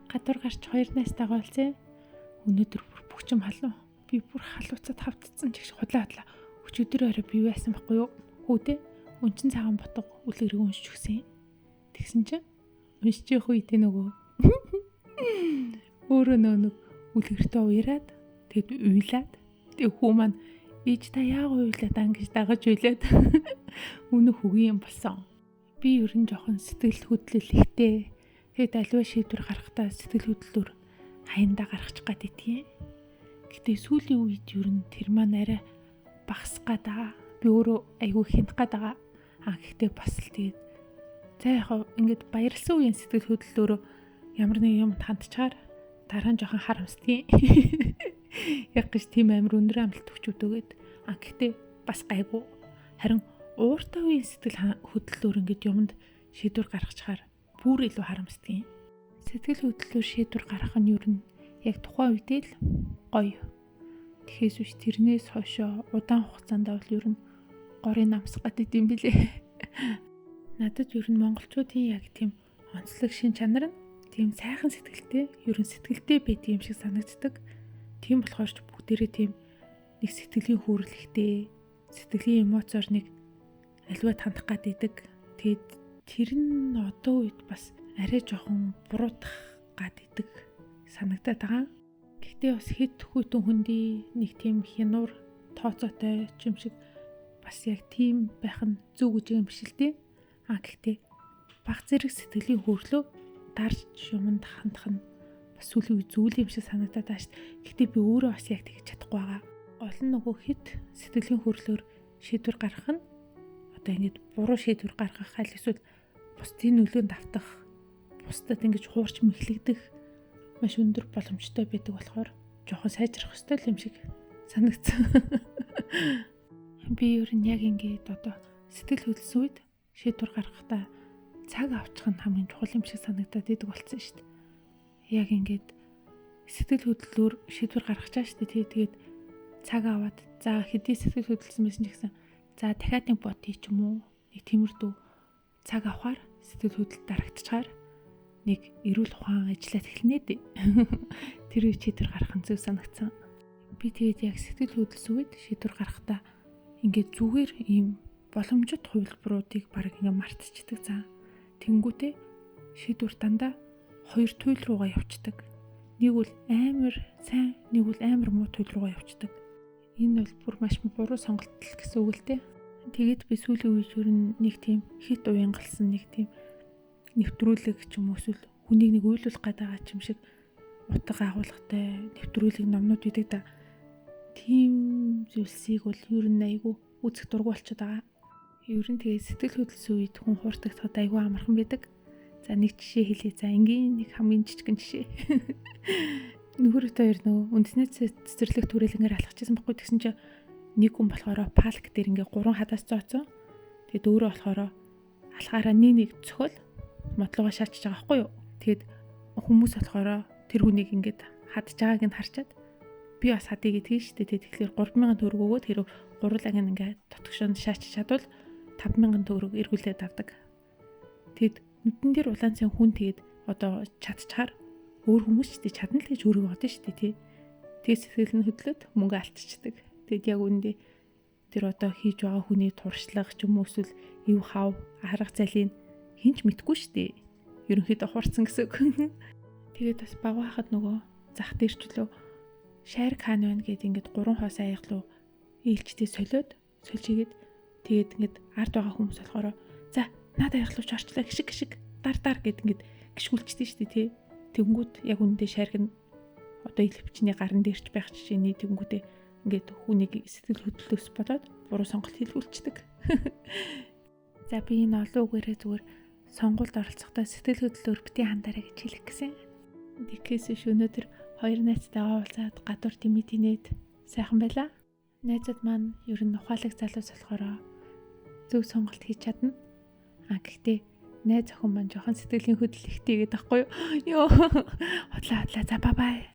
гадуур гарч хоёр найстайгаа уулзъя. Өнөөдөр бүр бүгчм халуу. Би бүр халууцаад хавтцсан ч их худлаа. Өчигдөр орой би байсан байхгүй юу? Хүүдээ өнчин цагаан ботго үлгэрийг уншиж өгсөн. Тэгсэн чинь уншиж явах үедээ нөгөө өөрөө нэг үлгэртээ уяраад тэгэд уйлаад тэг хүү маань ээж та яаг уйлаад ангиж дагаж уйлаад үнэ хөгийн юм болсон. Би ер нь жоохон сэтгэл хөдлөлттэй. Тэгэд аливаа шийдвэр гаргахдаа сэтгэл хөдлөлөөр хаяндаа гаргачих гад идтiin. Гэтэ сүүлийн үед ер нь тэр маань арай багасах гадаа. Би өөрөө айгүй хянах гадаа. Гэхдээ бас л тэгээд за яг ингээд баярлсан үеийн сэтгэл хөдлөлөөр ямар нэг юм хандчаар дараа нь жоохон харамсдгийн. Яг гэж тийм амир өндөр амлалт өгч өгдөгөөд. Гэхдээ бас гайгүй. Харин ууртай үеийн сэтгэл хөдлөлөөр ингээд юмд шийдвэр гаргачихаар бүр илүү харамсдгийн. Сэтгэл хөдлөлөөр шийдвэр гаргах нь ер нь яг тухайн үедээ л гоё. Тэгэхээс биш тэрнээс хойшоо удаан хугацаанд бол ер нь горын намсах гэдэг юм билээ. Надад ер нь монголчуудын яг тийм онцлог шин чанар нь тийм сайхан сэтгэлтэй, ер нь сэтгэлтэй байт юм шиг санагддаг. Тийм болохоор ч бүгдээрээ тийм нэг сэтгэлийн хөөрөлттэй, сэтгэлийн эмоцоор нэг аливаа хандах гаддаг. Тэгээд тэр нь одоо үед бас арай жоохон буруутах гаддаг санагдаад байгаа. Гэхдээ бас хэд хүйтэн хүндий нэг тийм хянуур тооцоотой юм шиг бас яг тийм байх нь зөв гэж юм биш л дээ. Гэхдээ баг зэрэг сэтгэлийн хөдлөө дарж юмд хандах нь бас сүлийн зүйл юм шиг санагдаад байна шүү дээ. Гэхдээ би өөрөө бас яг тэгж чадахгүй байгаа. Гол нь нөгөө хэд сэтгэлийн хөдлөлөөр шийдвэр гаргах нь одоо ингэж буруу шийдвэр гаргах аль эсвэл бусдын нөлөөнд автах, бусдад ингэж хуурч мэхлэгдэх маш өндөр боломжтой байдаг болохоор жоохон сайжрах ёстой юм шиг санагдсан. Би ер нь яг ингэж одоо сэтгэл хөдлсөн үед шийдвэр гаргахдаа цаг авчих нь хамгийн чухал юм шиг санагдаад идэг болсон шүү дээ. Яг ингэж сэтгэл хөдлөлөөр шийдвэр гаргах чаа шүү дээ. Тэгээд цаг аваад за хэдий сэтгэл хөдлсөн байсан ч гэсэн за дахиад нэг бод хий ч юм уу. Нэг тиймэрдүү цаг авахаар сэтгэл хөдлөлт дарагдчихаар нэг эрүүл ухаан ажиллаад эхэлнэ дээ. Тэр үе шийдвэр гаргах нь зөв санагдсан. Би тэгээд яг сэтгэл хөдлсөн үед шийдвэр гаргахдаа ингээд зүгээр ийм боломжит хувилбаруудыг баг ингээд мартчихдаг заа. Тэнгүүтээ шийдвэр дандаа хоёр туйл руугаа явцдаг. Нэг үл амар сайн, нэг үл амар муу туйл руугаа явцдаг. Энэ бол бүр маш буруу сонголт гэсэн үг л дээ. Тэгээд би сүүлийн үед ер нь нэг тийм хит уянгалсан нэг тийм нэвтрүүлэг ч юм уу эсвэл хүнийг нэг уйлуулах гэдэг юм шиг утга агуулгатай нэвтрүүлэг номнууд үүдэг да. Тийм зүйлсийг бол ер нь айгүй үзэх дургу болчиход байгаа. Ер нь тэгээд сэтгэл хөдлсөн үед хүн хууртагдахад айгүй амархан байдаг. За нэг жишээ хэлье. За энгийн нэг хамгийн жижигэн жишээ. Нөхөртэй хоёр нөгөө үндэсний цэцэрлэг түрээлэнгээр алхачихсан байхгүй тэгсэн чинь нэг хүн болохоор палк дээр ингээ 3 хадаас зооцсон. Тэгэд өөрөө болохоор алхаараа нэг цохол модлогоо шаачж байгаа байхгүй юу. Тэгэд хүмүүс болохоор тэр хүнийг ингээд хадж байгааг нь харчаад би бас хадъя гэдгийг шүү дээ. Тэгэхээр 3000 төгрөг өгөөд тэр гурлаг нь ингээд тотгошонд шаачиж чадвал 5000 төгрөг эргүүлээд авдаг. Тэгэд нүдэн дээр улаан цай хүн тэгэд одоо чадчихаар өөр хүмүүс ч тий чадна л гэж өөрийгөө бодсон шүү дээ тий. Тэгээс сэтгэл нь хөдлөд мөнгө алдчихдаг. Тэгэд яг үүндээ тэр одоо хийж байгаа хүний туршлага ч юм уу эсвэл ив хав арга залийг хинч мэдгүй шүү дээ. Ерөнхийдөө хурцсан гэсэн үг. Тэгээд бас баг байхад нөгөө зах дээрчлөө шарик хаана байна гэд ингээд 3 хоос аяглуу ээлжтэй солиод сольжигээд тэгээд ингээд ард байгаа хүмүүс болохоор за надад аяглууч орчлаа гიშг дар гэд ингээд гიშгүүлчихдээ шүү дээ тий. Тэнгүүд яг үндэ шарик нь одоо илвчний гарн дээрч байх жишээний тэнгүүдээ ингээд хүнийг сэтгэл хөдлөлөөс болоод буруу сонголт хийлгүүлчихдэг. За би энэ олон үгээрээ зүгээр сонгуульд оролцохдоо сэтгэл хөдлөлөөр бити хандаарай гэж хэлэх гэсэн. Тэгээс ш өнөөдөр хоёр найзтайгаа уулзаад гадуур тэмээдинээд сайхан байла. Найзууд маань ер нь ухаалаг залуус болохоор зөв сонголт хийж чадна. Гэхдээ найз охин маань жоохон сэтгэлийн хөдлөлттэй гэдэг байхгүй юу? Йоо. Хотлаа. За бай.